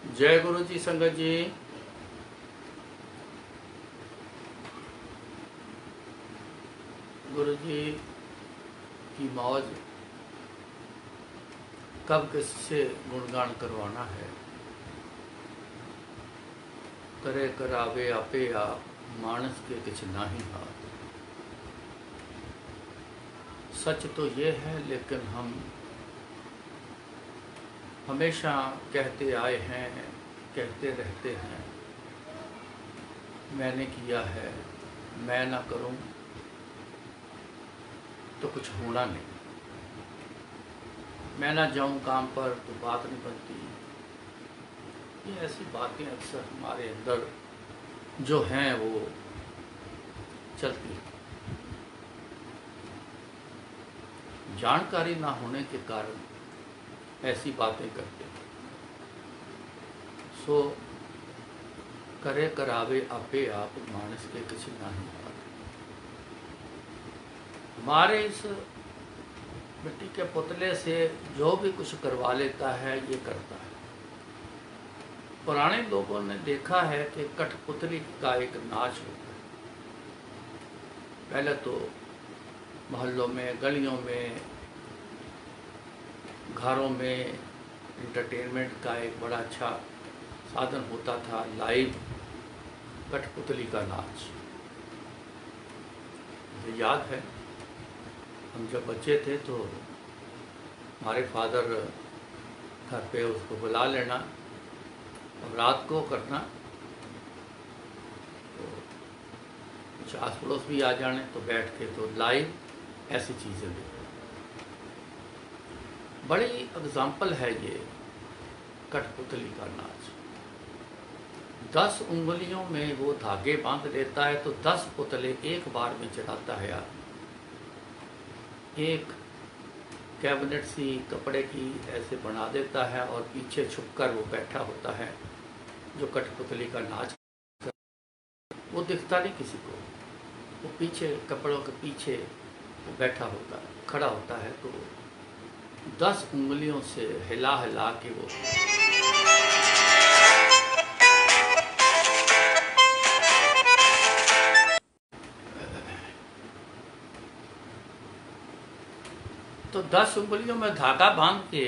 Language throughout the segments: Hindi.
जय गुरु जी संगत जी। गुरु जी की मौज कब किससे गुणगान करवाना है। करे करावे आपे आप मानस के किछ नाही हाथ। सच तो ये है लेकिन हम हमेशा कहते आए हैं, कहते रहते हैं मैंने किया है, मैं ना करूं तो कुछ होना नहीं, मैं ना जाऊं काम पर तो बात नहीं बनती। ये ऐसी बातें अक्सर हमारे अंदर जो हैं वो चलती हैं। जानकारी ना होने के कारण ऐसी बातें करते हैं। सो करे करावे आपे आप मानस के किसी नहीं हाथ। हमारे इस मिट्टी के पुतले से जो भी कुछ करवा लेता है ये करता है। पुराने लोगों ने देखा है कि कठपुतली का एक नाच होता है। पहले तो मोहल्लों में, गलियों में, घरों में एंटरटेनमेंट का एक बड़ा अच्छा साधन होता था लाइव कठपुतली का नाच। मुझे याद है हम जब बच्चे थे तो हमारे फादर घर पे उसको बुला लेना और रात को करना, तो कुछ आस पड़ोस भी आ जाने तो बैठ के तो लाइव ऐसी चीज़ें देखो। बड़ी एग्जाम्पल है ये कठपुतली का नाच। 10 उंगलियों में वो धागे बांध लेता है तो 10 पुतले एक बार में चढ़ाता है यार। एक कैबिनेट सी कपड़े की ऐसे बना देता है और पीछे छुपकर वो बैठा होता है जो कठपुतली का नाच कर। वो दिखता नहीं किसी को, वो पीछे कपड़ों के पीछे वो बैठा होता है, खड़ा होता है। तो 10 उंगलियों से हिला हिला के वो तो 10 उंगलियों में धागा बांध के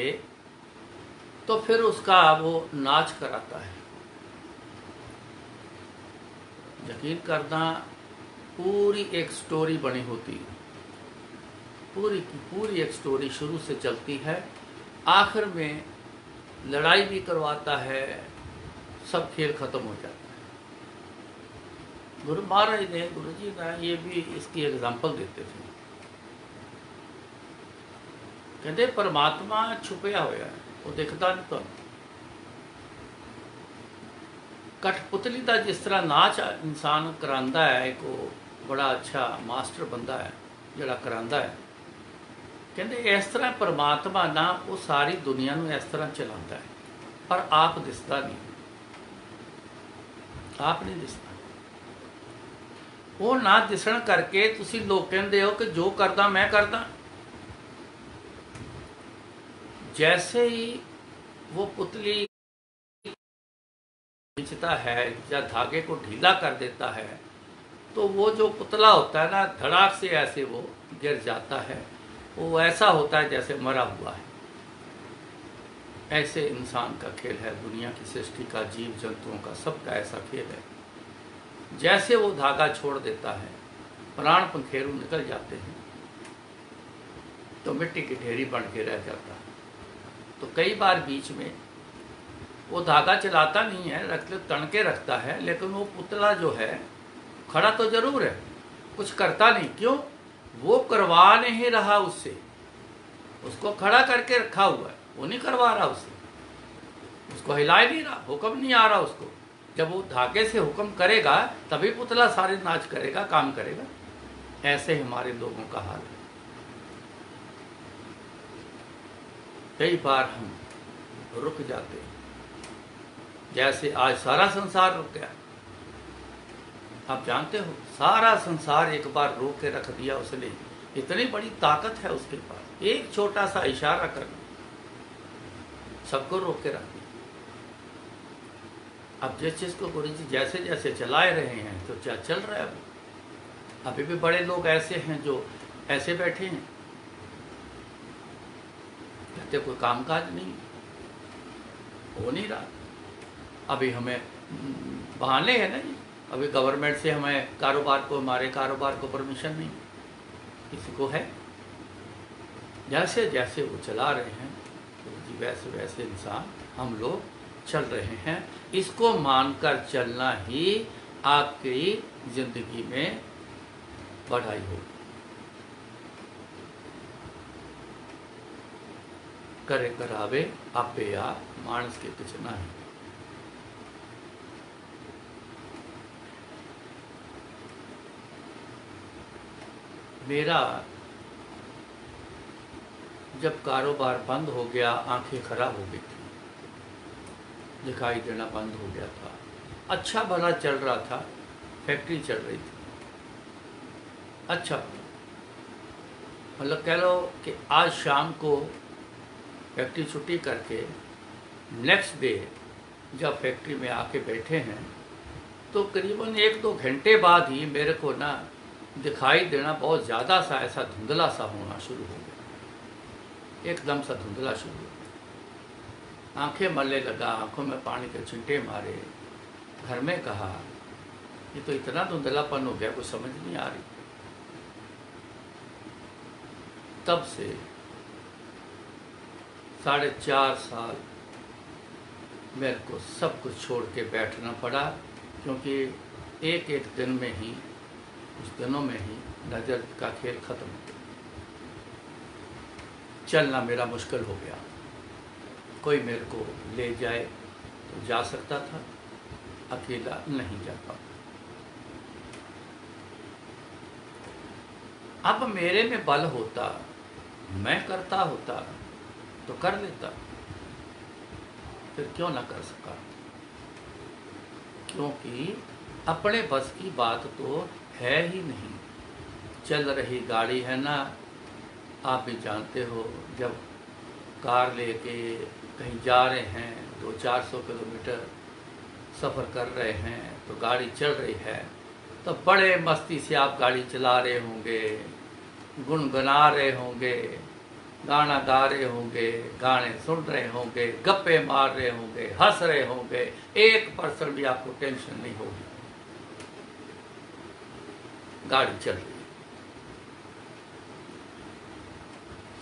तो फिर उसका वो नाच कराता है। यकीन करना पूरी एक स्टोरी बनी होती है, पूरी की पूरी एक स्टोरी शुरू से चलती है, आखिर में लड़ाई भी करवाता है, सब खेल खत्म हो जाता है। गुरु महाराज ने, गुरु जी ने ये भी इसकी एग्जाम्पल देते थे। कहते परमात्मा छुपया होया है, वो दिखता नहीं। तो कठपुतली का जिस तरह नाच इंसान करांदा है, एक वो बड़ा अच्छा मास्टर बंदा है जड़ा करांदा है। कहते इस तरह परमात्मा ना वो सारी दुनिया में इस तरह चलाता है, पर आप दिसता नहीं, आप नहीं दिसता। वो ना दिसण करके तुसी लोग कहते हो कि जो करदा मैं करदा। जैसे ही वो पुतली खींचता है या धागे को ढीला कर देता है तो वो जो पुतला होता है ना, धड़ाक से ऐसे वो गिर जाता है। वो ऐसा होता है जैसे मरा हुआ है। ऐसे इंसान का खेल है, दुनिया की सृष्टि का, जीव जंतुओं का, सबका ऐसा खेल है। जैसे वो धागा छोड़ देता है, प्राण पंखेरु निकल जाते हैं तो मिट्टी की ढेरी बन के रह जाता है। तो कई बार बीच में वो धागा चलाता नहीं है, तन के रखता है, लेकिन वो पुतला जो है खड़ा तो जरूर है, कुछ करता नहीं। क्यों? वो करवा नहीं रहा उससे, उसको खड़ा करके रखा हुआ है, वो नहीं करवा रहा उससे, उसको हिला ही नहीं रहा, हुक्म नहीं आ रहा उसको। जब वो धागे से हुक्म करेगा तभी पुतला सारे नाच करेगा, काम करेगा। ऐसे हमारे लोगों का हाल है। कई बार हम रुक जाते हैं, जैसे आज सारा संसार रुक गया। आप जानते हो सारा संसार एक बार रोक के रख दिया उसने। इतनी बड़ी ताकत है उसके पास, एक छोटा सा इशारा करना सबको रोक के रख दिया। अब जिस चीज़ को गुरु जी जैसे जैसे चलाए रहे हैं तो क्या चल रहा है वो। अभी भी बड़े लोग ऐसे हैं जो ऐसे बैठे हैं, कहते कोई कामकाज नहीं, हो नहीं रहा। अभी हमें बहाने हैं ना जी, अभी गवर्नमेंट से हमें हमारे कारोबार को परमिशन नहीं, किसी को है। जैसे जैसे वो चला रहे हैं तो जी वैसे वैसे इंसान हम लोग चल रहे हैं। इसको मानकर चलना ही आपकी जिंदगी में बढ़ाई होगी। करे करावे आपे या मानस के कुछ ना है। मेरा जब कारोबार बंद हो गया, आंखें खराब हो गई थी, दिखाई देना बंद हो गया था। अच्छा भला चल रहा था, फैक्ट्री चल रही थी, अच्छा मतलब कह लो कि आज शाम को फैक्ट्री छुट्टी करके नेक्स्ट डे जब फैक्ट्री में आके बैठे हैं तो करीबन 1-2 घंटे बाद ही मेरे को ना दिखाई देना बहुत ज़्यादा सा ऐसा धुंधला सा होना शुरू हो गया, एकदम सा धुंधला शुरू हो गया। आंखें मलने लगा, आंखों में पानी के छींटे मारे। घर में कहा ये तो इतना धुंधलापन हो गया, कुछ समझ नहीं आ रही। तब से 4.5 साल मेरे को सब कुछ छोड़ के बैठना पड़ा, क्योंकि एक एक दिन में ही, कुछ दिनों में ही नज़र का खेल खत्म हो गया। चलना मेरा मुश्किल हो गया। कोई मेरे को ले जाए तो जा सकता था, अकेला नहीं जा पाता। अब मेरे में बल होता, मैं करता होता तो कर लेता, फिर क्यों ना कर सका। क्योंकि अपने बस की बात तो है ही नहीं। चल रही गाड़ी है ना, आप भी जानते हो, जब कार लेके कहीं जा रहे हैं, 200-400 किलोमीटर सफ़र कर रहे हैं, तो गाड़ी चल रही है, तो बड़े मस्ती से आप गाड़ी चला रहे होंगे, गुनगुना रहे होंगे, गाना गा रहे होंगे, गाने सुन रहे होंगे, गप्पे मार रहे होंगे, हंस रहे होंगे, 1% भी आपको टेंशन नहीं होगी। गाड़ी चल रही है,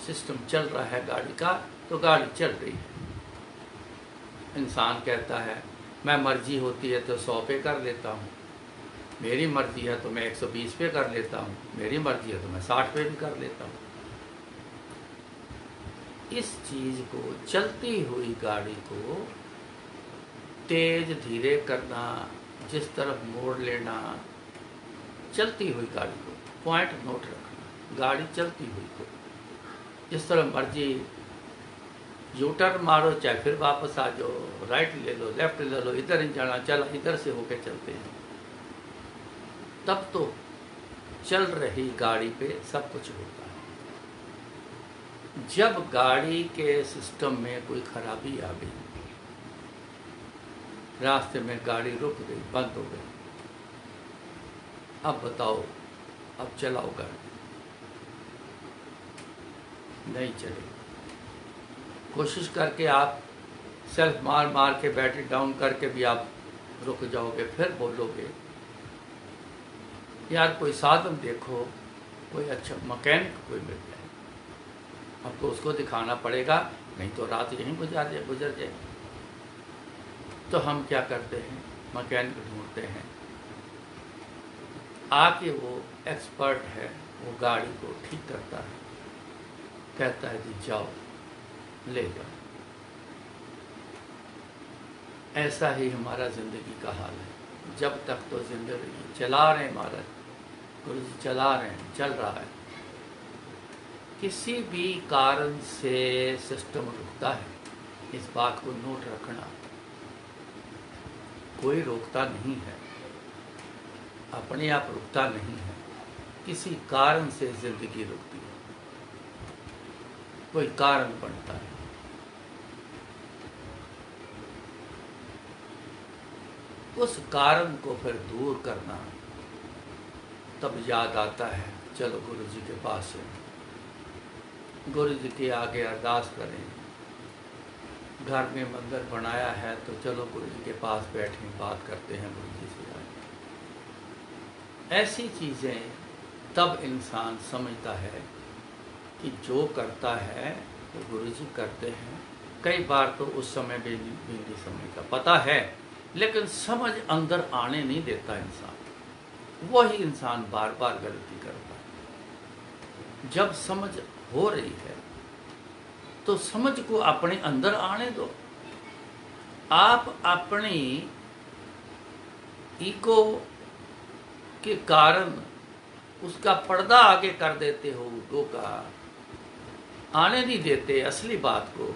सिस्टम चल रहा है गाड़ी का, तो गाड़ी चल रही है। इंसान कहता है मैं मर्जी होती है तो 100 पे कर लेता हूँ, मेरी मर्जी है तो मैं 120 पे कर लेता हूँ, मेरी मर्जी है तो मैं 60 पे भी कर लेता हूँ। इस चीज़ को, चलती हुई गाड़ी को तेज धीरे करना, जिस तरफ मोड़ लेना, चलती हुई गाड़ी को पॉइंट नोट रखना, गाड़ी चलती हुई को जिस तरह मर्जी यू टर्न मारो, चाहे फिर वापस आ जाओ, राइट ले लो, लेफ्ट ले लो, इधर नहीं जाना, चला इधर से होके चलते हैं। तब तो चल रही गाड़ी पे सब कुछ होता है। जब गाड़ी के सिस्टम में कोई खराबी आ गई, रास्ते में गाड़ी रुक गई, बंद हो गई, अब बताओ, अब चलाओ गाड़ी, नहीं चलेगी। कोशिश करके आप सेल्फ मार मार के बैटरी डाउन करके भी आप रुक जाओगे, फिर बोलोगे यार कोई साधन देखो, कोई अच्छा मैकेनिक कोई मिल जाए। अब तो उसको दिखाना पड़ेगा, नहीं तो रात यहीं गुजर जाए। तो हम क्या करते हैं, मैकेनिक ढूंढते हैं, आके वो एक्सपर्ट है, वो गाड़ी को ठीक करता है, कहता है जी जाओ ले जाओ। ऐसा ही हमारा ज़िंदगी का हाल है। जब तक तो ज़िंदगी चला रहे हैं, महाराज गुरु जी चला रहे हैं, चल रहा है, किसी भी कारण से सिस्टम रुकता है, इस बात को नोट रखना। कोई रोकता नहीं है, अपने आप रुकता नहीं है, किसी कारण से ज़िंदगी रुकती है, कोई कारण बनता है। उस कारण को फिर दूर करना, तब याद आता है चलो गुरु जी के पास है, गुरु जी के आगे अरदास करें। घर में मंदिर बनाया है तो चलो गुरु जी के पास बैठें, बात करते हैं गुरु जी से आए। ऐसी चीज़ें तब इंसान समझता है कि जो करता है तो गुरु जी करते हैं। कई बार तो उस समय भी नहीं समझता, पता है लेकिन समझ अंदर आने नहीं देता इंसान, वही इंसान बार बार गलती करता है। जब समझ हो रही है तो समझ को अपने अंदर आने दो। आप अपनी ईगो के कारण उसका पर्दा आगे कर देते हो, ईगो का आने नहीं देते असली बात को।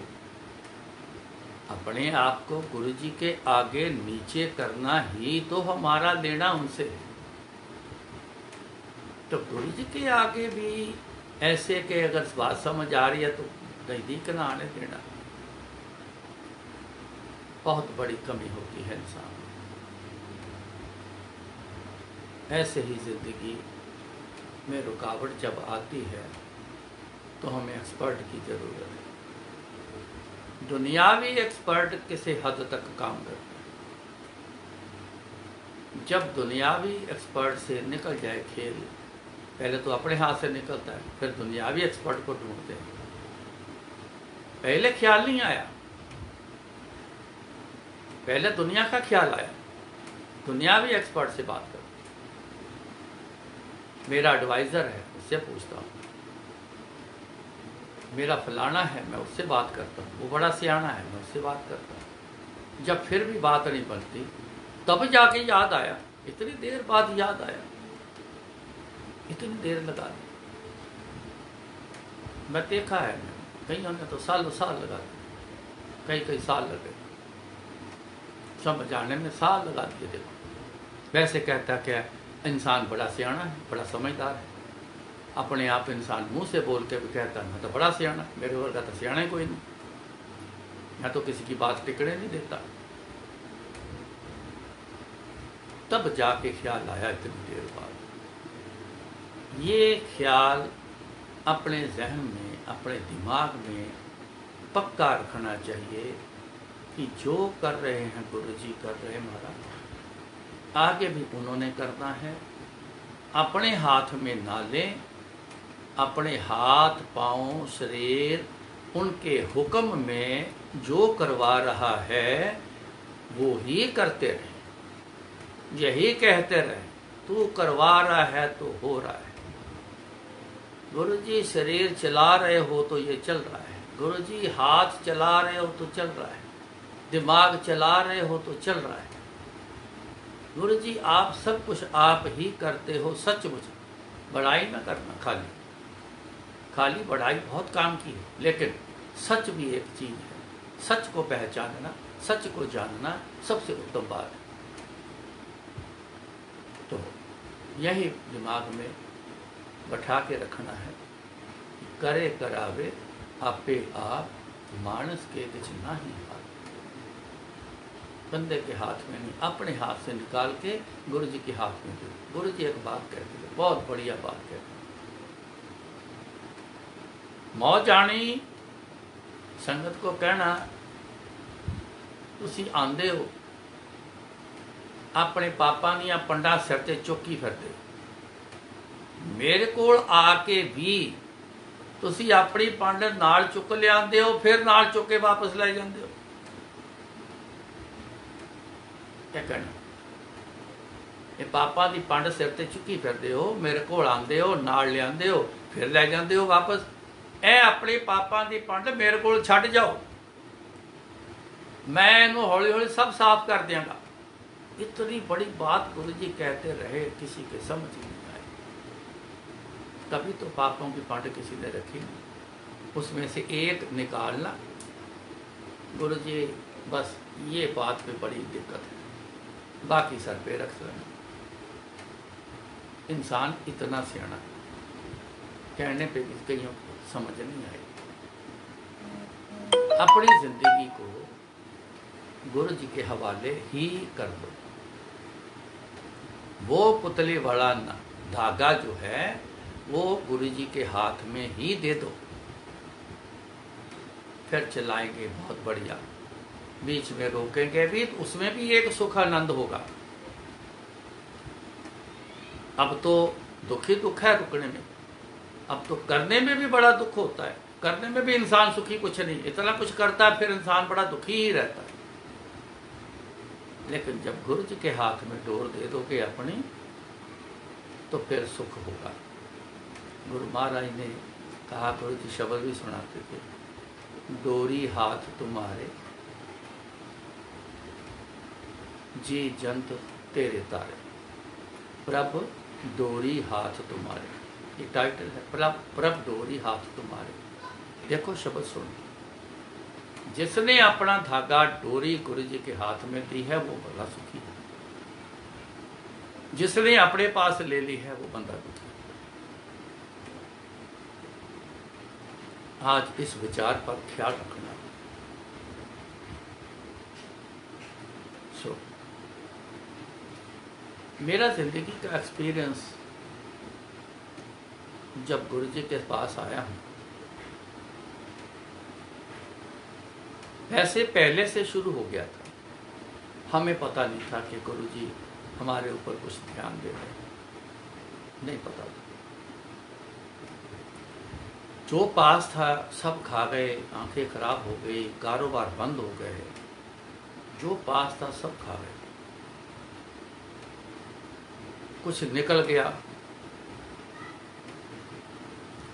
अपने आप को गुरु जी के आगे नीचे करना ही तो हमारा लेना उनसे है। तो गुरु जी के आगे भी ऐसे के अगर बात समझ आ रही है तो नजदीक ना आने देना, बहुत बड़ी कमी होती है इंसान। ऐसे ही जिंदगी में रुकावट जब आती है तो हमें एक्सपर्ट की जरूरत है। दुनियावी एक्सपर्ट किसी हद तक काम करते हैं। जब दुनियावी एक्सपर्ट से निकल जाए खेल, पहले तो अपने हाथ से निकलता है, फिर दुनियावी एक्सपर्ट को ढूंढते हैं। पहले ख्याल नहीं आया, पहले दुनिया का ख्याल आया। दुनियावी एक्सपर्ट से बात करो, मेरा एडवाइजर है उससे पूछता हूँ, मेरा फलाना है मैं उससे बात करता हूँ, वो बड़ा सियाना है मैं उससे बात करता हूँ। जब फिर भी बात नहीं बनती तब जाके याद आया, इतनी देर बाद याद आया, इतनी देर लगा दी। मैं देखा है, कईयों ने तो सालों साल लगा दिए, कई साल लगे समझ आने में, साल लगा दिए। देखो वैसे कहता क्या इंसान बड़ा सियाना है, बड़ा समझदार है। अपने आप इंसान मुंह से बोल के भी कहता है मैं तो बड़ा सियाना, मेरे वर्गा तो सियाना ही कोई नहीं, मैं तो किसी की बात टिकने नहीं देता। तब जाके ख्याल आया इतनी देर बाद। ये ख्याल अपने जहन में, अपने दिमाग में पक्का रखना चाहिए कि जो कर रहे हैं गुरु जी कर रहे हैं महाराज, आगे भी उन्होंने करना है। अपने हाथ में ना लें, अपने हाथ पांव शरीर उनके हुक्म में जो करवा रहा है वो ही करते रहें, यही कहते रहें तू करवा रहा है तो हो रहा है। गुरु जी शरीर चला रहे हो तो ये चल रहा है, गुरु जी हाथ चला रहे हो तो चल रहा है, दिमाग चला रहे हो तो चल रहा है। गुरु जी आप सब कुछ आप ही करते हो, सचमुच बड़ाई ना करना, खाली बड़ाई बहुत काम की है, लेकिन सच भी एक चीज है। सच को पहचानना, सच को जानना सबसे उत्तम बात है। तो यही दिमाग में बैठा के रखना है, करे करावे आपे आप, मानस के किछ नाही हाथ। बंदे के हाथ में नहीं, अपने हाथ से निकाल के गुरु जी के हाथ में दो। गुरु जी एक बात कहते हैं, बहुत बढ़िया बात कहते हैं, मौज आनी संगत को कहना तुसी आंदे हो अपने पापा ਦੀਆਂ पंडा सिर ते चुकी फिरदे, मेरे कोल आके भी तुसी अपनी पंड नाल चुक लियांदे हो, फिर नाल चुक के वापस ले जांदे हो। क्या कहना, ये पापा दी पंड सिर ते चुकी फिरदे हो, मेरे कोल आंदे हो, नाल लियांदे हो, फिर ले जांदे हो वापस। ए अपने पापा दी पंड मेरे कोल छड्ड जाओ, मैं इनू हौली हौली सब साफ कर देंगा। इतनी बड़ी बात गुरु जी कहते रहे, किसी के समझ नहीं आए। तभी तो पापों की पंड किसी ने रखी नहीं, उसमें से एक निकालना। गुरु जी बस ये बात पे बड़ी दिक्कत है, बाकी सर पे रख लेना। इंसान इतना सियाना, कहने पे भी कईयों को समझ नहीं आई। अपनी जिंदगी को गुरु जी के हवाले ही कर दो। वो पुतले वाला धागा जो है वो गुरु जी के हाथ में ही दे दो, फिर चलाएंगे बहुत बढ़िया। बीच में रोकेंगे भी तो उसमें भी एक सुख आनंद होगा। अब तो दुख ही दुख है रुकने में, अब तो करने में भी बड़ा दुख होता है। करने में भी इंसान सुखी कुछ नहीं, इतना कुछ करता है फिर इंसान बड़ा दुखी ही रहता है। लेकिन जब गुरु जी के हाथ में डोर दे दोगे अपनी तो फिर सुख होगा। गुरु महाराज ने कहा, गुरु जी शब्द भी सुनाते थे, डोरी हाथ तुम्हारे जी जंत तेरे तारे, प्रभ डोरी हाथ तुम्हारे, ये टाइटल है, प्रभ डोरी हाथ तुम्हारे। देखो शब्द सुन, जिसने अपना धागा डोरी गुरु जी के हाथ में दी है वो बड़ा सुखी है, जिसने अपने पास ले ली है वो बंदा दुखी। आज इस विचार पर ख्याल रखना। सो मेरा जिंदगी का एक्सपीरियंस, जब गुरु जी के पास आया हूं, वैसे पहले से शुरू हो गया था। हमें पता नहीं था कि गुरु जी हमारे ऊपर कुछ ध्यान दे रहे हैं, नहीं पता था। जो पास था सब खा गए, आंखें खराब हो गई, कारोबार बंद हो गए, जो पास था सब खा गए। कुछ निकल गया,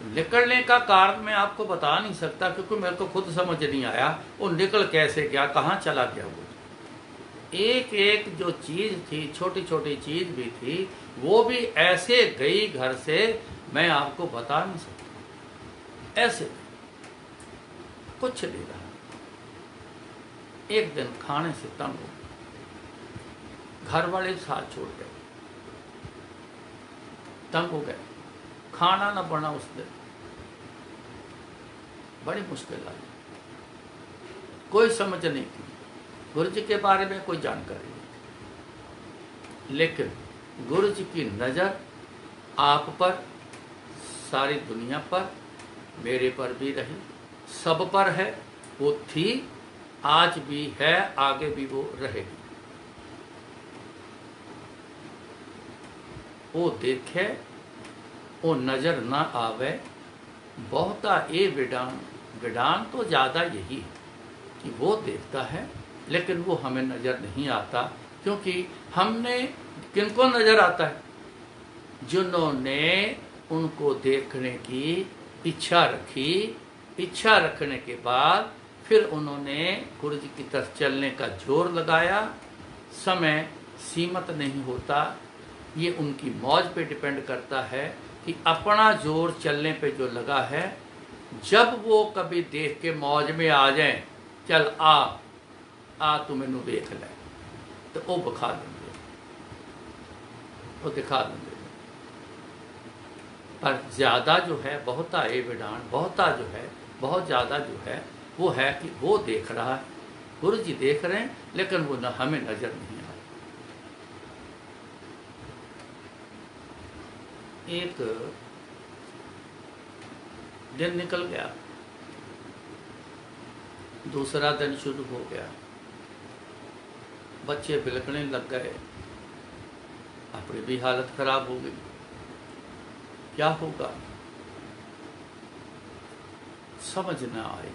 निकलने का कारण मैं आपको बता नहीं सकता क्योंकि मेरे को खुद समझ नहीं आया वो निकल कैसे गया, कहाँ चला गया। वो एक एक जो चीज थी, छोटी छोटी चीज भी थी, वो भी ऐसे गई घर से, मैं आपको बता नहीं सकता। ऐसे कुछ नहीं रहा। एक दिन खाने से तंग हो, घर वाले साथ छोड़ गए, तंग हो गए, खाना न बना उस दिन, बड़ी मुश्किल आई। कोई समझ नहीं थी, गुरु जी के बारे में कोई जानकारी नहीं, लेकिन गुरु जी की नज़र आप पर, सारी दुनिया पर, मेरे पर भी रही, सब पर है। वो थी, आज भी है, आगे भी वो रहेगी। वो देखे, वो नजर ना आवे, बहुता ए विडान। विडान तो ज़्यादा यही है कि वो देखता है लेकिन वो हमें नज़र नहीं आता, क्योंकि हमने किनको नज़र आता है, जिन्होंने उनको देखने की इच्छा रखी। इच्छा रखने के बाद फिर उन्होंने गुरु जी की तरफ चलने का जोर लगाया। समय सीमित नहीं होता, ये उनकी मौज पे डिपेंड करता है कि अपना जोर चलने पे जो लगा है, जब वो कभी देख के मौज में आ जाए, चल आ तू मैनू देख ले, तो वो बखा देंगे, वो दिखा देंगे। पर ज़्यादा जो है, बहुता ए विडान, बहुता जो है, बहुत ज़्यादा जो है वो है कि वो देख रहा है, गुरु जी देख रहे हैं, लेकिन वो न हमें नज़र नहीं आ रहा। एक दिन निकल गया, दूसरा दिन शुरू हो गया, बच्चे बिलखने लग गए, अपनी भी हालत खराब हो गई। क्या होगा समझ न आए।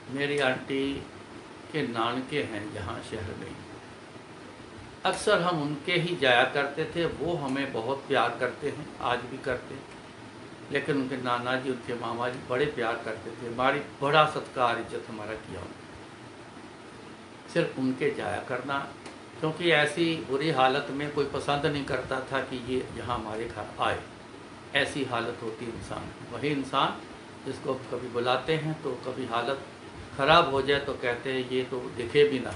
मेरी आंटी के नानके हैं जहाँ शहर में, अक्सर हम उनके ही जाया करते थे। वो हमें बहुत प्यार करते हैं, आज भी करते हैं, लेकिन उनके नाना जी, उनके मामा जी बड़े प्यार करते थे, हमारी बड़ा सत्कार इज्जत हमारा किया उन्होंने। सिर्फ उनके जाया करना, क्योंकि ऐसी बुरी हालत में कोई पसंद नहीं करता था कि ये यहाँ हमारे घर आए। ऐसी हालत होती इंसान की। वही इंसान जिसको कभी बुलाते हैं तो कभी हालत खराब हो जाए तो कहते हैं ये तो दिखे भी ना,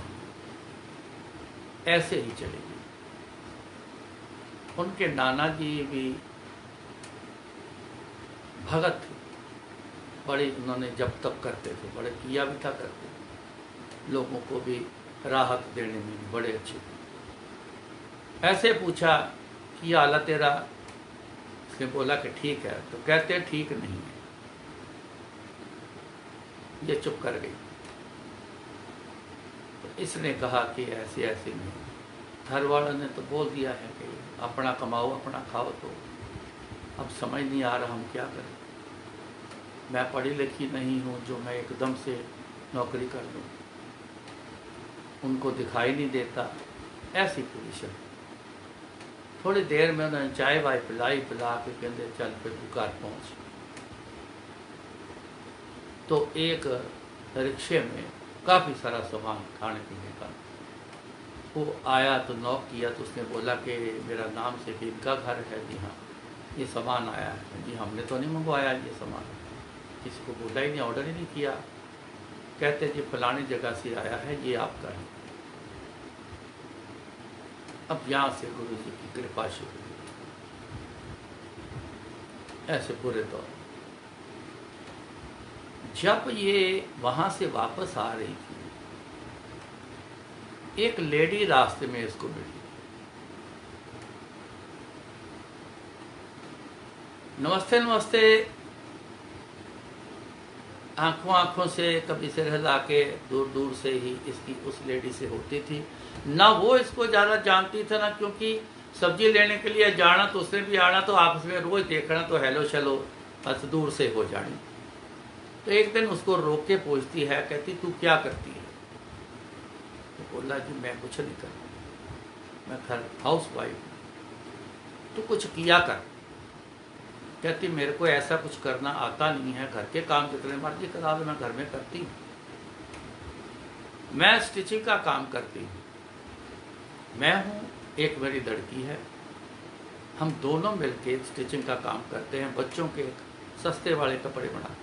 ऐसे ही चलेगी। उनके नाना जी भी भगत थे, बड़े उन्होंने जब तब करते थे, बड़े किया भी था करते थे, लोगों को भी राहत देने में भी बड़े अच्छे थे। ऐसे पूछा कि हालत तेरा, उसने बोला कि ठीक है। तो कहते ठीक नहीं है। ये चुप कर गई। तो इसने कहा कि ऐसे ऐसे नहीं, घर वालों ने तो बोल दिया है कि अपना कमाओ अपना खाओ, तो अब समझ नहीं आ रहा हम क्या करें। मैं पढ़ी लिखी नहीं हूँ जो मैं एकदम से नौकरी कर लूँ, उनको दिखाई नहीं देता, ऐसी पोजीशन। थोड़ी देर में उन्होंने चाय वाय पिला के कहते चल फिर तू घर पहुँच। तो एक रिक्शे में काफ़ी सारा सामान खाने पीने का, वो आया तो नॉक किया तो उसने बोला कि मेरा नाम से कि इनका घर है। जी हाँ, ये सामान आया है। जी हमने तो नहीं मंगवाया ये सामान, किसी को बोला ही नहीं, ऑर्डर ही नहीं किया। कहते जी फलानी जगह से आया है, ये आपका है। अब यहाँ से गुरु जी की कृपा शुरू हुई। ऐसे पूरे दौर जब ये वहाँ से वापस आ रही थी, एक लेडी रास्ते में इसको मिली। नमस्ते नमस्ते आंखों आंखों से कभी सिर हिला के दूर दूर से ही इसकी उस लेडी से होती थी। ना वो इसको ज़्यादा जानती थी ना, क्योंकि सब्जी लेने के लिए जाना तो उसने भी आना, तो आपस में रोज देखना तो हेलो चलो बस दूर से हो जानी। तो एक दिन उसको रोक के पूछती है, कहती तू क्या करती है? तो बोला कि मैं कुछ नहीं करता, मैं घर हाउस वाइफ हूँ। तो कुछ किया कर। कहती मेरे को ऐसा कुछ करना आता नहीं है, घर के काम जितने मर्जी करा दो मैं घर में करती हूँ। मैं स्टिचिंग का काम करती हूँ, मैं हूँ एक मेरी लड़की है, हम दोनों मिलके स्टिचिंग का काम करते हैं। बच्चों के सस्ते वाले कपड़े बनाते हैं,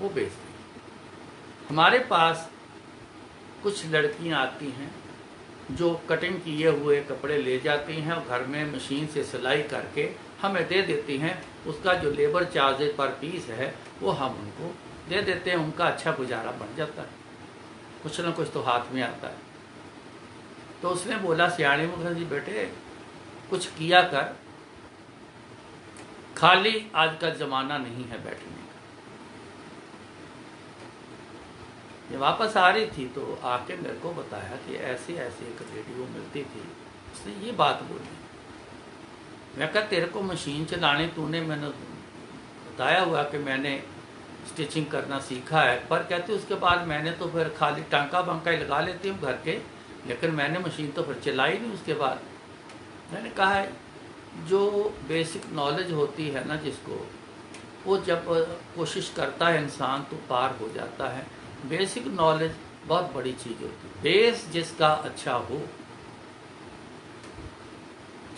वो बेचते हैं। हमारे पास कुछ लड़कियाँ आती हैं जो कटिंग किए हुए कपड़े ले जाती हैं और घर में मशीन से सिलाई करके हमें दे देती हैं। उसका जो लेबर चार्ज पर पीस है वो हम उनको दे देते हैं, उनका अच्छा गुजारा बन जाता है, कुछ ना कुछ तो हाथ में आता है। तो उसने बोला सियाणी मुखर्जी बेटे कुछ किया कर, खाली आज का ज़माना नहीं है बैठने का। ये वापस आ रही थी तो आके मेरे को बताया कि ऐसे ऐसे एक रेडियो मिलती थी, उसने ये बात बोली। मैं कहा तेरे को मशीन चलाने तूने मैंने बताया हुआ कि मैंने स्टिचिंग करना सीखा है, पर कहते उसके बाद मैंने तो फिर खाली टांका बंका ही लगा लेती हूँ घर के, लेकिन मैंने मशीन तो फिर चलाई नहीं उसके बाद। मैंने कहा है जो बेसिक नॉलेज होती है ना जिसको, वो जब कोशिश करता है इंसान तो पार हो जाता है। बेसिक नॉलेज बहुत बड़ी चीज़ होती है। बेस जिसका अच्छा हो,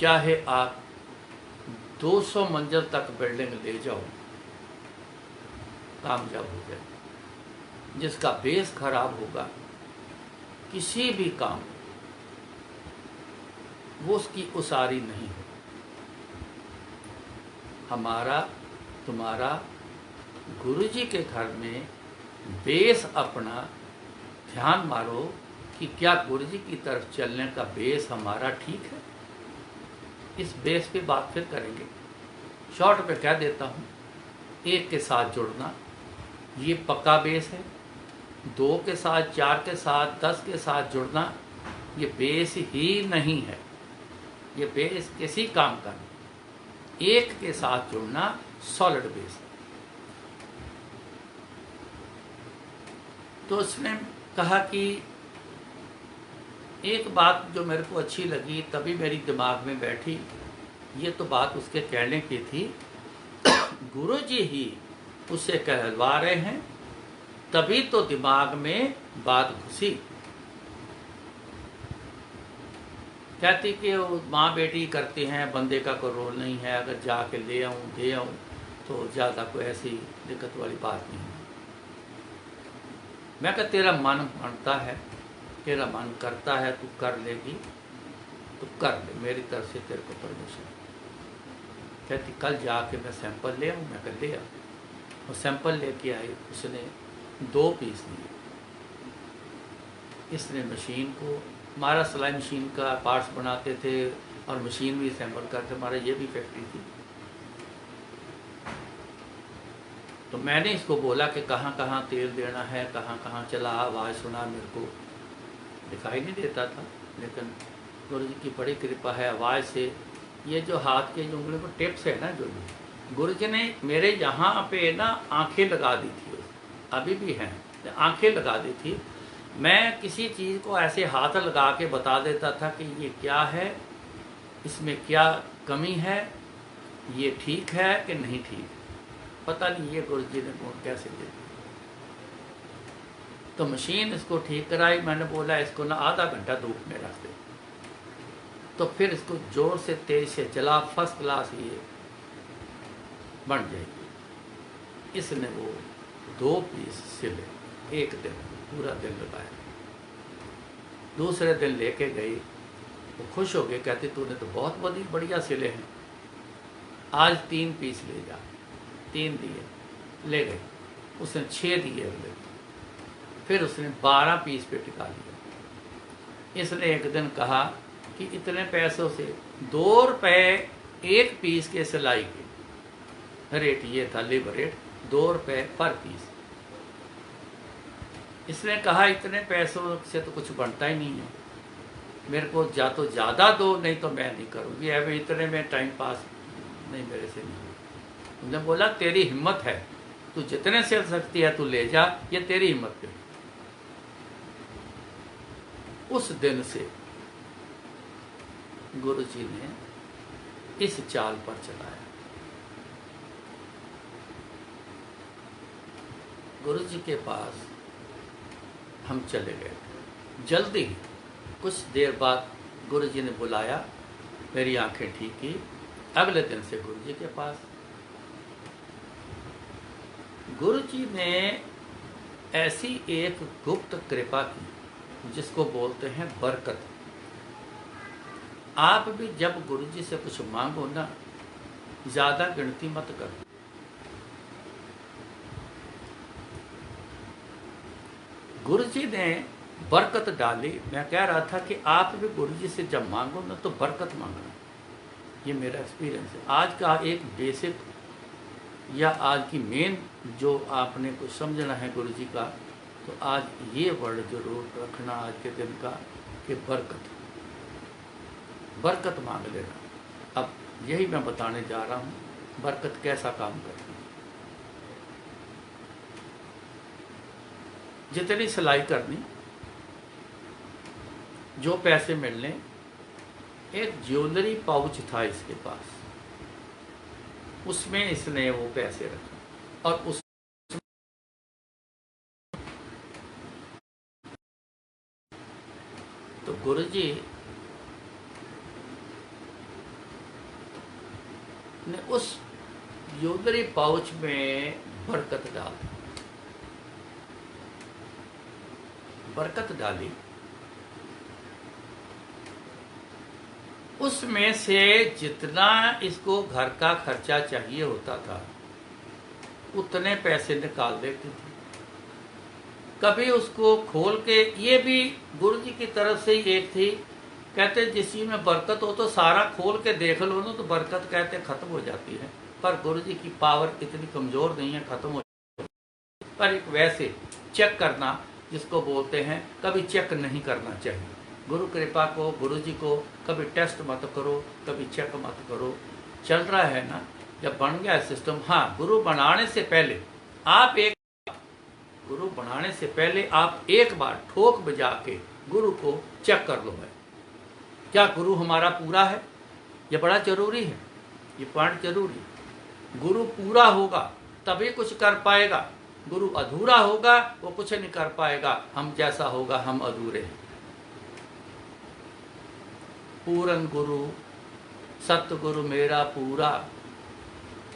चाहे आप 200 मंजिल तक बिल्डिंग ले जाओ, कामयाब हो जाए। जिसका बेस खराब होगा किसी भी काम वो उसकी उसारी नहीं हो। हमारा तुम्हारा गुरुजी के घर में बेस अपना ध्यान मारो कि क्या गुरुजी की तरफ चलने का बेस हमारा ठीक है। इस बेस पे बात फिर करेंगे। शॉर्ट पे कह देता हूँ, एक के साथ जुड़ना ये पक्का बेस है। 2 के साथ, 4 के साथ, 10 के साथ जुड़ना ये बेस ही नहीं है। ये बेस किसी काम का नहीं। एक के साथ जुड़ना सॉलिड बेस है। तो उसने कहा कि एक बात जो मेरे को अच्छी लगी, तभी मेरी दिमाग में बैठी। ये तो बात उसके कहने की थी, गुरुजी ही उसे कहलवा रहे हैं, तभी तो दिमाग में बात घुसी। कहती कि वो माँ बेटी करते हैं, बंदे का कोई रोल नहीं है, अगर जाके ले आऊँ दे आऊँ तो ज़्यादा कोई ऐसी दिक्कत वाली बात नहीं है। मैं कहा तेरा मन मानता है, तेरा मन करता है, तू कर लेगी तो कर ले, मेरी तरफ से तेरे को परमिशन। कहती कल जाके मैं सैंपल ले आऊँ। मैं कल ले आऊँ। वो सैंपल लेके आई, उसने 2 पीस लिए। इसने मशीन को, हमारा सिलाई मशीन का पार्ट्स बनाते थे और मशीन भी असेंबल करते, हमारा ये भी फैक्ट्री थी। तो मैंने इसको बोला कि कहाँ कहाँ तेल देना है, कहाँ कहाँ चला, आवाज़ सुना, मेरे को दिखाई नहीं देता था, लेकिन गुरु जी की बड़ी कृपा है, आवाज़ से ये जो हाथ के जो उंगली पर टिप्स है ना, जो गुरु जी ने मेरे यहाँ पे ना आंखें लगा दी थी, अभी भी हैं, आंखें लगा दी थी। मैं किसी चीज़ को ऐसे हाथ लगा के बता देता था कि ये क्या है, इसमें क्या कमी है, ये ठीक है कि नहीं ठीक। पता नहीं ये गुरु जी ने गुण कैसे दे दिया। तो मशीन इसको ठीक कराई, मैंने बोला इसको ना आधा घंटा धूप में रख दे, तो फिर इसको जोर से तेज से चला, फर्स्ट क्लास ये बन जाएगी। इसने वो 2 पीस सिले, एक दिन पूरा दिन लगाया। दूसरे दिन लेके गई, वो खुश हो गए, कहती तूने तो बहुत बढ़िया सिले हैं, आज 3 पीस ले जा। 3 दिए, ले गए। उसने 6 दिए अगले, फिर उसने 12 पीस पे टिका लिया। इसने एक दिन कहा कि इतने पैसों से 2 रुपए 1 पीस के सिलाई के रेट, ये था लेबर रेट, 2 रुपए पर पीस। इसने कहा इतने पैसों से तो कुछ बनता ही नहीं है, मेरे को या तो ज़्यादा दो, नहीं तो मैं नहीं करूँगी, अब इतने में टाइम पास नहीं मेरे से नहीं। उन्होंने बोला तेरी हिम्मत है, तू जितने सिल सकती है तू ले जा, ये तेरी हिम्मत पे। उस दिन से गुरु जी ने इस चाल पर चलाया। गुरु जी के पास हम चले गए। जल्दी ही कुछ देर बाद गुरु जी ने बुलाया, मेरी आंखें ठीक की। अगले दिन से गुरु जी के पास। गुरु जी ने ऐसी एक गुप्त कृपा की जिसको बोलते हैं बरकत। आप भी जब गुरु जी से कुछ मांगो ना, ज़्यादा गिनती मत करो। गुरु जी ने बरकत डाली। मैं कह रहा था कि आप भी गुरु जी से जब मांगो ना तो बरकत मांगना, ये मेरा एक्सपीरियंस है। आज का एक बेसिक या आज की मेन जो आपने कुछ समझना है गुरु जी का, तो आज ये वर्ड जरूर रखना आज के दिन का कि बरकत, बरकत मांग लेना। अब यही मैं बताने जा रहा हूँ, बरकत कैसा काम करती है। जितनी सिलाई करनी, जो पैसे मिलने, एक ज्वेलरी पाउच था इसके पास, उसमें इसने वो पैसे रखे और उस तो गुरुजी ने उस ज्वेलरी पाउच में बरकत डाली। बरकत डाली, उसमें से जितना इसको घर का खर्चा चाहिए होता था उतने पैसे निकाल देती थी। कभी उसको खोल के, ये भी गुरु जी की तरफ से ही एक थी, कहते जिस चीज में बरकत हो तो सारा खोल के देख लो ना, तो बरकत कहते खत्म हो जाती है। पर गुरु जी की पावर इतनी कमजोर नहीं है खत्म हो जाती, पर एक वैसे चेक करना जिसको बोलते हैं, कभी चेक नहीं करना चाहिए। गुरु कृपा को, गुरु जी को कभी टेस्ट मत करो, कभी चेक मत करो। चल रहा है ना, जब बन गया सिस्टम, हाँ गुरु बनाने से पहले आप एक बार ठोक बजा के गुरु को चेक कर लो है, क्या गुरु हमारा पूरा है। ये बड़ा जरूरी है, ये पॉइंट जरूरी है। गुरु पूरा होगा तभी कुछ कर पाएगा, गुरु अधूरा होगा वो कुछ नहीं कर पाएगा। हम जैसा होगा हम अधूरे हैं। पूरन गुरु सतगुरु मेरा पूरा,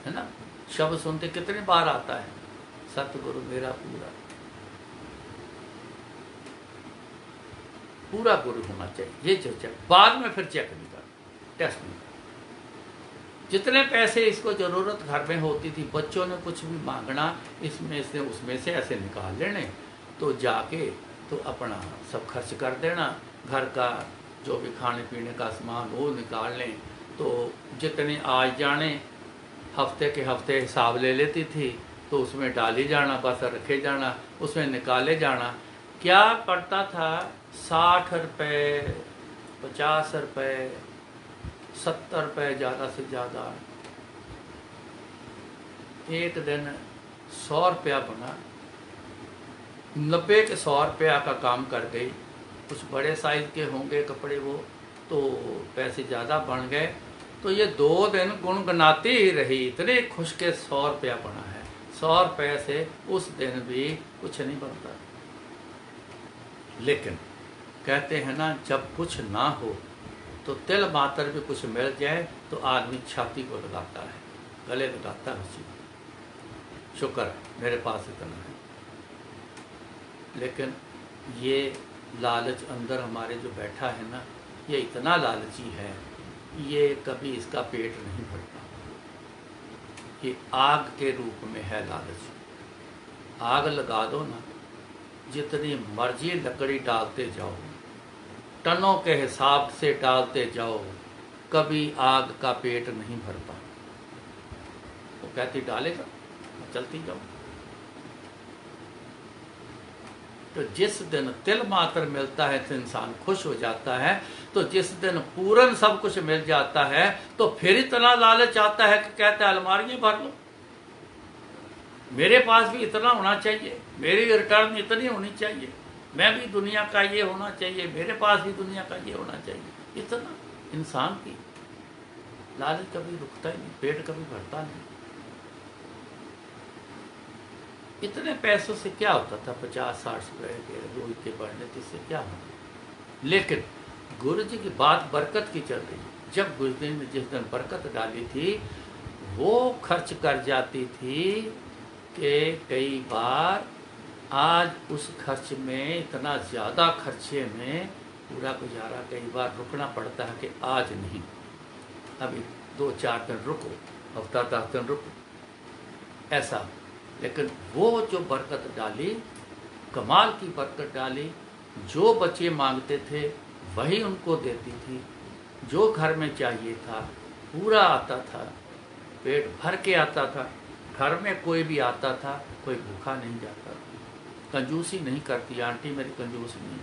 है ना, शब्द सुनते कितने बार आता है, सतगुरु मेरा पूरा। पूरा गुरु होना चाहिए, ये जो चेक बाद में फिर चेक नहीं कर, टेस्ट नहीं कर। जितने पैसे इसको जरूरत घर में होती थी, बच्चों ने कुछ भी मांगना, इसमें से उसमें से ऐसे निकाल लेने, तो जाके तो अपना सब खर्च कर देना, घर का जो भी खाने पीने का सामान वो निकाल लें। तो जितने आज जाने हफ्ते के हफ्ते हिसाब ले लेती थी, तो उसमें डाली जाना, बस रखे जाना, उसमें निकाले जाना। क्या पड़ता था, 60 रुपये, 50 रुपये, 70 रुपये ज़्यादा से ज़्यादा। एक दिन 100 रुपया बना, 90 के 100 रुपया का काम कर गई। कुछ बड़े साइज के होंगे कपड़े वो, तो पैसे ज़्यादा बन गए। तो ये 2 दिन गुनगुनाती ही रही, इतने खुश के 100 रुपया बना है। 100 रुपये से उस दिन भी कुछ नहीं बनता। लेकिन कहते हैं ना, जब कुछ ना हो तो तिल मात्र भी कुछ मिल जाए तो आदमी छाती को लगाता है, गले लगाता है उसी। शुक्र है मेरे पास इतना है। लेकिन ये लालच अंदर हमारे जो बैठा है ना, ये इतना लालची है, ये कभी इसका पेट नहीं भरता। ये आग के रूप में है लालच। आग लगा दो ना, जितनी मर्जी लकड़ी डालते जाओ, टनों के हिसाब से डालते जाओ, कभी आग का पेट नहीं भरता। वो कहती डालेगा, चलती जाओ। तो जिस दिन तिल मात्र मिलता है तो इंसान खुश हो जाता है, तो जिस दिन पूरन सब कुछ मिल जाता है तो फिर इतना लालच आता है कि कहता है अलमारियां भर लो, मेरे पास भी इतना होना चाहिए, मेरी रिटर्न इतनी होनी चाहिए, मैं भी दुनिया का ये होना चाहिए, मेरे पास भी दुनिया का ये होना चाहिए। इतना इंसान की लालच कभी रुकता ही नहीं, पेट कभी भरता नहीं। इतने पैसों से क्या होता था, 50-60 रुपए के रोज के बढ़ने से क्या होता। लेकिन गुरु जी की बात बरकत की चल रही। जब गुरु जी ने जिस दिन बरकत डाली थी, वो खर्च कर जाती थी कि कई बार आज उस खर्च में, इतना ज़्यादा खर्चे में पूरा गुजारा कई बार रुकना पड़ता है कि आज नहीं, अभी 2-4 दिन रुको, हफ्ता 10 दिन रुको, ऐसा। लेकिन वो जो बरकत डाली, कमाल की बरकत डाली, जो बच्चे मांगते थे वही उनको देती थी, जो घर में चाहिए था पूरा आता था, पेट भर के आता था। घर में कोई भी आता था, कोई भूखा नहीं जाता था। कंजूसी नहीं करती आंटी मेरी, कंजूस नहीं,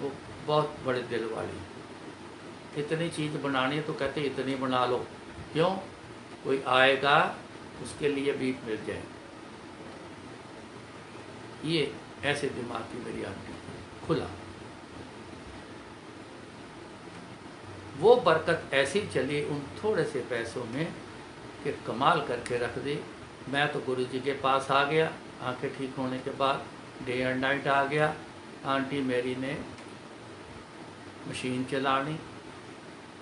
वो बहुत बड़े दिल वाली। इतनी चीज़ बनानी है तो कहते इतनी बना लो, क्यों, कोई आएगा उसके लिए भी मिल जाए। ये ऐसे दिमाग की मेरी आंटी थी, खुला। वो बरकत ऐसी चली उन थोड़े से पैसों में कि कमाल करके रख दी। मैं तो गुरु जी के पास आ गया, आंखें ठीक होने के बाद डे एंड नाइट आ गया। आंटी मेरी ने मशीन चलानी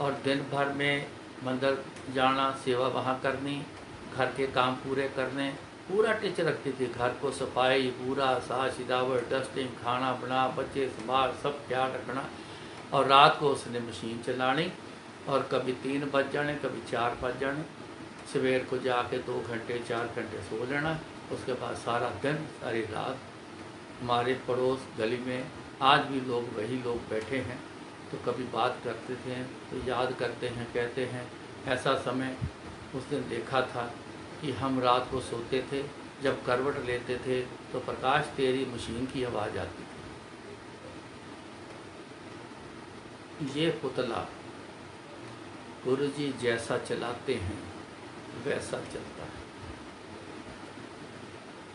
और दिन भर में मंदिर जाना, सेवा वहाँ करनी, घर के काम पूरे करने, पूरा टिच रखती थी। घर को सफाई, पूरा साज सजावट, डस्टिंग, खाना बना, बच्चे संभाल, सब ख्याल रखना। और रात को उसने मशीन चलानी और कभी 3 बज जाने, कभी 4 बज जाने। सवेर को जाके 2 घंटे 4 घंटे सो लेना। उसके बाद सारा दिन सारी रात। हमारे पड़ोस गली में आज भी लोग, वही लोग बैठे हैं, तो कभी बात करते थे तो याद करते हैं, कहते हैं ऐसा समय उस दिन देखा था कि हम रात को सोते थे, जब करवट लेते थे तो प्रकाश तेरी मशीन की आवाज़ आती थी। ये पुतला गुरुजी जैसा चलाते हैं वैसा चलता है।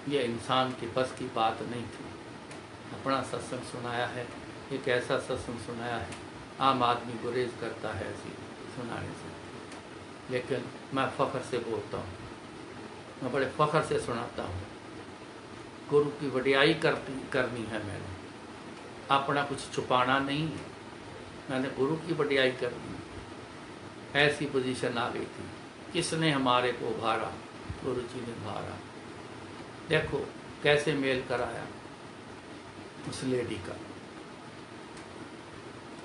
ये इंसान की बस की बात नहीं थी। अपना सत्संग सुनाया है, एक ऐसा सत्संग सुनाया है, आम आदमी गुरेज करता है ऐसी सुनाने से, लेकिन मैं फ़ख्र से बोलता हूँ, मैं बड़े फ़ख्र से सुनाता हूँ। गुरु की वडियाई करनी है मैंने, अपना कुछ छुपाना नहीं है, मैंने गुरु की वडियाई करनी है। ऐसी पोजीशन आ गई थी। किसने हमारे को उभारा? गुरु जी ने उभारा। देखो कैसे मेल कराया उस लेडी का,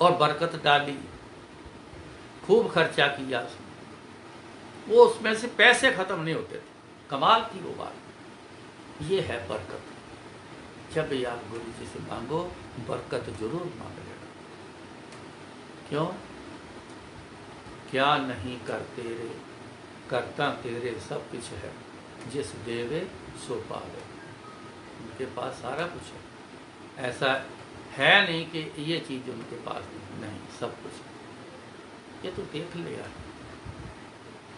और बरकत डाली, खूब खर्चा किया उसने। वो उसमें से पैसे ख़त्म नहीं होते थे। कमाल की वो बात। ये है बरकत। जब भी आप गुरु जी से मांगो बरकत जरूर मांग लेना। क्यों? क्या नहीं कर तेरे, करता तेरे सब कुछ है, जिस देवे सो पावे। उनके पास सारा कुछ है, ऐसा है नहीं कि ये चीज़ उनके पास नहीं, सब कुछ है। ये तो देख लिया।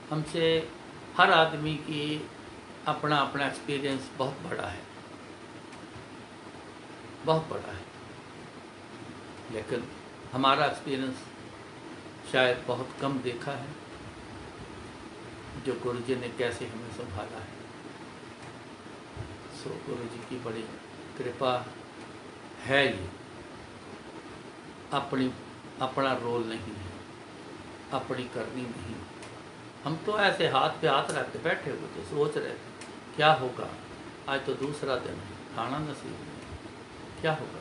हमसे हर आदमी की अपना अपना एक्सपीरियंस बहुत बड़ा है, बहुत बड़ा है, लेकिन हमारा एक्सपीरियंस शायद बहुत कम देखा है, जो गुरुजी ने कैसे हमें संभाला है। सो गुरुजी की बड़ी कृपा है। ये अपना रोल नहीं है, अपनी करनी नहीं। हम तो ऐसे हाथ पे हाथ रख के बैठे हुए थे, सोच रहे थे क्या होगा। आज तो दूसरा दिन है, खाना नसीब नहीं, क्या होगा,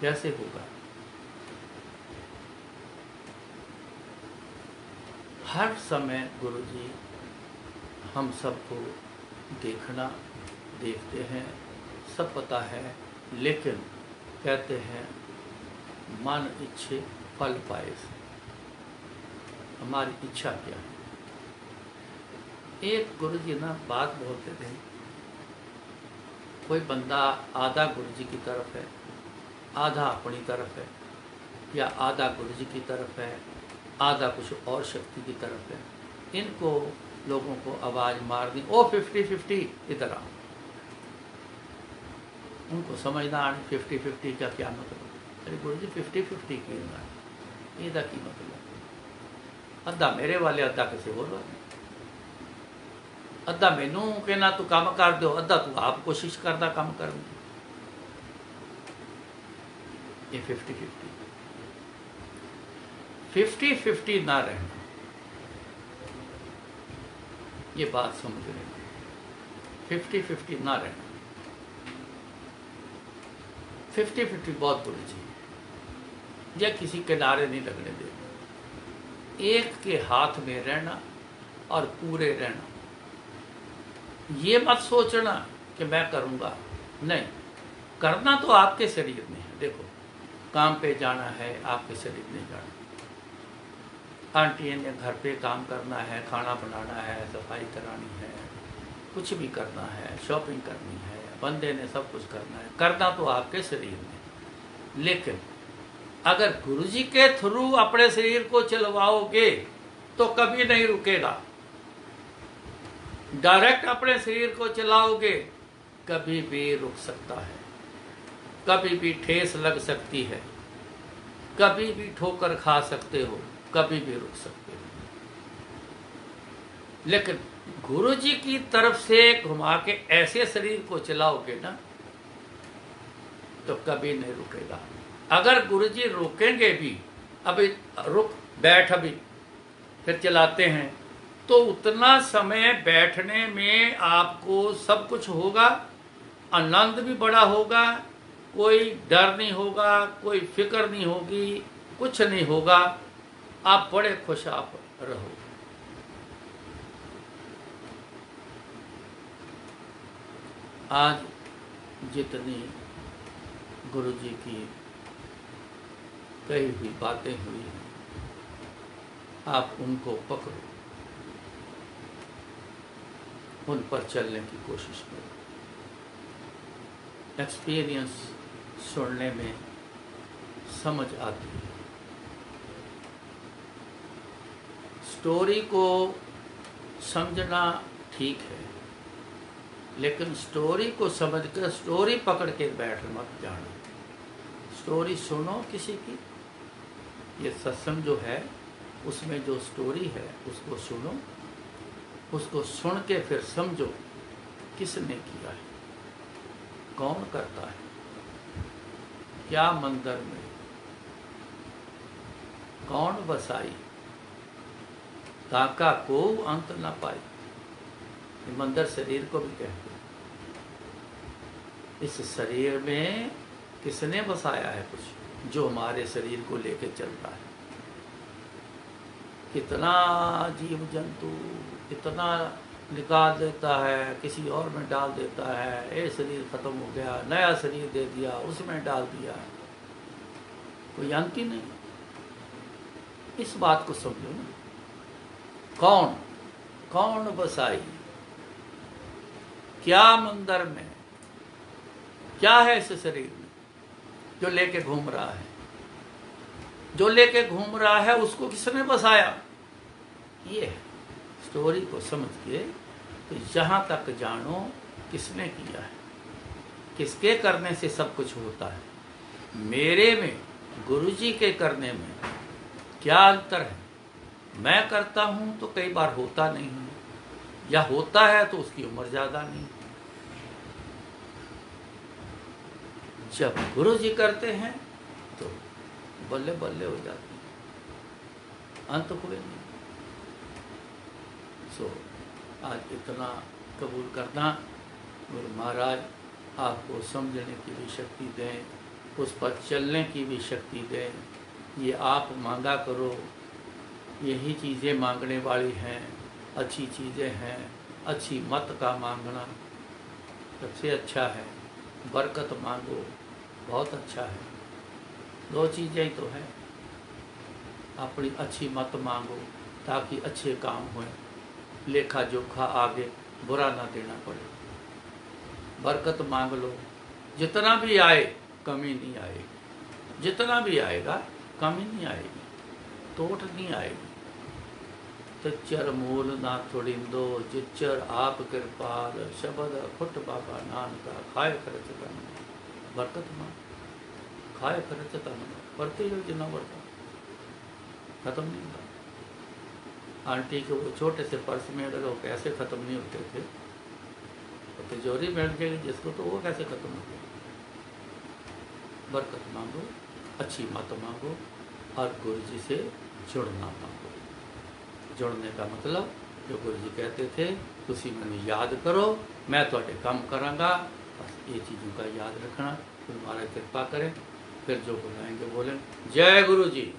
कैसे होगा। हर समय गुरुजी हम सबको देखते हैं, सब पता है, लेकिन कहते हैं मन इच्छे फल पाए। हमारी इच्छा क्या है। एक गुरुजी ना बात बोलते थे, कोई बंदा आधा गुरुजी की तरफ है, आधा अपनी तरफ है, या आधा गुरुजी की तरफ है, आधा कुछ और शक्ति की तरफ है। इनको लोगों को आवाज़ मार दी, ओ 50-50 इधर आओ। उनको समझना आनी 50-50 का क्या मतलब। अरे गुरुजी 50-50 की ना, इधर की मतलब अद्धा मेरे वाले अद्धा किसी बोल रहा है, अद्धा मैनू कहना तू काम कर दो, अद्धा तू आप कोशिश करता काम कर। ये 50-50 ना रहना, ये बात समझ लेना। 50-50 ना रहना, 50-50 बहुत बुरी चीज, या किसी किनारे नहीं लगने देना। एक के हाथ में रहना और पूरे रहना। ये मत सोचना कि मैं करूँगा, नहीं, करना तो आपके शरीर में है। देखो, काम पे जाना है, आपके शरीर में जाना। आंटी ने घर पे काम करना है, खाना बनाना है, सफाई करानी है, कुछ भी करना है, शॉपिंग करनी है, बंदे ने सब कुछ करना है, करना तो आपके शरीर में। लेकिन अगर गुरुजी के थ्रू अपने शरीर को चलवाओगे तो कभी नहीं रुकेगा। डायरेक्ट अपने शरीर को चलाओगे कभी भी रुक सकता है, कभी भी ठेस लग सकती है, कभी भी ठोकर खा सकते हो, कभी भी रुक सकते हो। लेकिन गुरुजी की तरफ से घुमा के ऐसे शरीर को चलाओगे ना तो कभी नहीं रुकेगा। अगर गुरुजी रोकेंगे भी, अभी रुक बैठ, अभी फिर चलाते हैं, तो उतना समय बैठने में आपको सब कुछ होगा, आनंद भी बड़ा होगा, कोई डर नहीं होगा, कोई फिक्र नहीं होगी, कुछ नहीं होगा, आप बड़े खुश आप रहो। आज जितनी गुरुजी की कही हुई बातें हुई हैं, आप उनको पकड़ो, उन पर चलने की कोशिश करो। एक्सपीरियंस सुनने में समझ आती है, स्टोरी को समझना ठीक है, लेकिन स्टोरी को समझकर स्टोरी पकड़ के बैठ मत जाना। स्टोरी सुनो किसी की, ये सत्संग जो है उसमें जो स्टोरी है उसको सुनो, उसको सुन के फिर समझो किसने किया है, कौन करता है, क्या मंदिर में कौन बसाई, ताका को अंत न पाई। ये मंदिर शरीर को भी कहते हैं। इस शरीर में किसने बसाया है कुछ, जो हमारे शरीर को लेके चलता है। कितना जीव जंतु, इतना निकाल देता है, किसी और में डाल देता है, ये शरीर खत्म हो गया, नया शरीर दे दिया, उसमें डाल दिया, कोई अंत ही नहीं। इस बात को समझो ना, कौन कौन बसाई, क्या मंदिर में, क्या है इस शरीर में जो लेके घूम रहा है, जो लेके घूम रहा है उसको किसने बसाया। ये है स्टोरी को समझ के तो जहाँ तक जानो किसने किया है, किसके करने से सब कुछ होता है। मेरे में, गुरुजी के करने में क्या अंतर है। मैं करता हूँ तो कई बार होता नहीं है, या होता है तो उसकी उम्र ज़्यादा नहीं। जब गुरुजी करते हैं तो बल्ले बल्ले हो जाती है, अंत हुए नहीं। सो आज इतना कबूल करना, गुरु महाराज आपको समझने की भी शक्ति दें, उस पर चलने की भी शक्ति दें। ये आप मांगा करो, यही चीज़ें मांगने वाली हैं, अच्छी चीज़ें हैं। अच्छी मत का मांगना सबसे अच्छा है, बरकत मांगो बहुत अच्छा है। दो चीज़ें ही तो हैं, अपनी अच्छी मत मांगो ताकि अच्छे काम हों, लेखा जोखा आगे बुरा ना देना पड़े। बरकत मांग लो, जितना भी आए कमी नहीं आएगी, जितना भी आएगा कमी नहीं आएगी, टोट नहीं आएगी। तिच्चर मूल ना थोड़िंदो, जिच्चर आप कृपाल, शब्द खुट बाबा नानका, खाए खर्च तन, बरकत मां खाए खर्च तन, बढ़ते जो जितना बढ़ता खत्म नहीं होता। आंटी के वो छोटे से पर्स में अगर वो कैसे ख़त्म नहीं होते थे, तो तिजोरी बैठ गई जिसको, तो वो कैसे ख़त्म हो गया। बरकत मांगो, अच्छी मत मांगो और गुरु जी से जुड़ना मांगो। जुड़ने का मतलब जो गुरु जी कहते थे, तुसी मैंने याद करो, मैं थोड़े काम करांगा। बस ये चीज़ों का याद रखना। गुरु महाराज कृपा करें, फिर जो बुलाएंगे बोलें। जय गुरु जी।